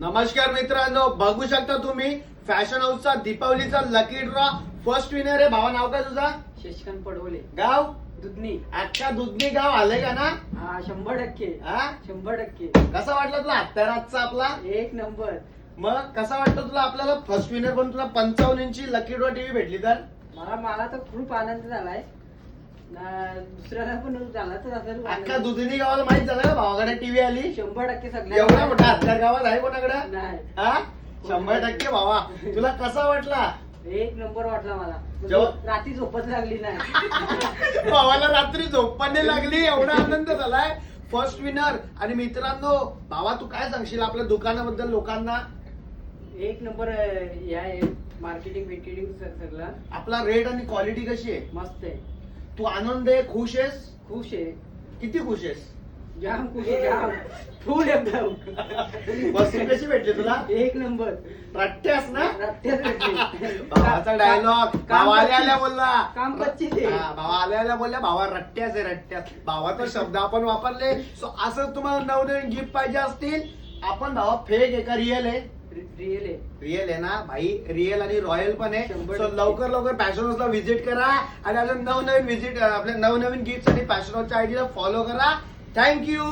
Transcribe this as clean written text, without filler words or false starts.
नमस्कार मित्रांनो, बघू शकता तुम्ही फॅशन हाऊसचा दीपावलीचा लकी ड्रॉ फर्स्ट विनर आहे. भावा नाव काय तुझा? शशिकांत पडवले, गाव दुधनी. अख्खा दुधनी गाव आले का ना? हा 100%. हा 100%. कसा वाटला तुला आजचा आपला? एक नंबर. मग कसा वाटतं तुला आपल्याला फर्स्ट विनर पण तुला 55 इंची लकी ड्रॉ टीव्ही भेटली तर? मला तर खूप आनंद झालाय. दुसऱ्याला पण झाला तर असेल. अख्खा दुधनी गावाला माहित झालं का भावाकडे टीव्ही आली? 100% एवढा मोठा हत्यार गावात आहे कोणाकडे? नाही. हा 100% भावा. तुला कसा वाटला? एक नंबर वाटला मला. जेव्हा- रात्री झोपच लागली नाही. भावाला रात्री झोप पण नाही लागली, एवढा आनंद झालाय. First winner. आणि मित्रांनो, भावा तू काय सांगशील आपल्या दुकानाबद्दल लोकांना? एक नंबर या मार्केटिंग विकेटिंग सगळं आपला रेट आणि क्वालिटी कशी आहे? मस्त आहे. तू आनंद आहे, खुश आहेस? खुश आहे. किती खुश आहेस? जाम खुश आहे, जाम फुल एकदम. वस्तू कशी भेटली तुला? एक नंबर. रट्ट्यास ना? रट्ट्यात भेटली. भावाचा डायलॉग भावा आल्या बोलला. काम कच्चीच आहे. हा, भावा आल्या बोलल्या भावा रट्ट्यास आहे रट्ट्यास. भावाचा शब्द आपण वापरले. सो असं तुम्हाला नवनवीन गिफ्ट पाहिजे असतील, आपण भावा फेक आहे का रिअल आहे? रिअल आहे. रिअल आहे ना भाई, रिअल आणि रॉयल पण आहे. 100% सो लवकर फॅशन हाऊसला व्हिजिट करा आणि अजून नवनवीन गिफ्ट साठी फॅशन हाऊसच्या आयडीला फॉलो करा. थँक्यू.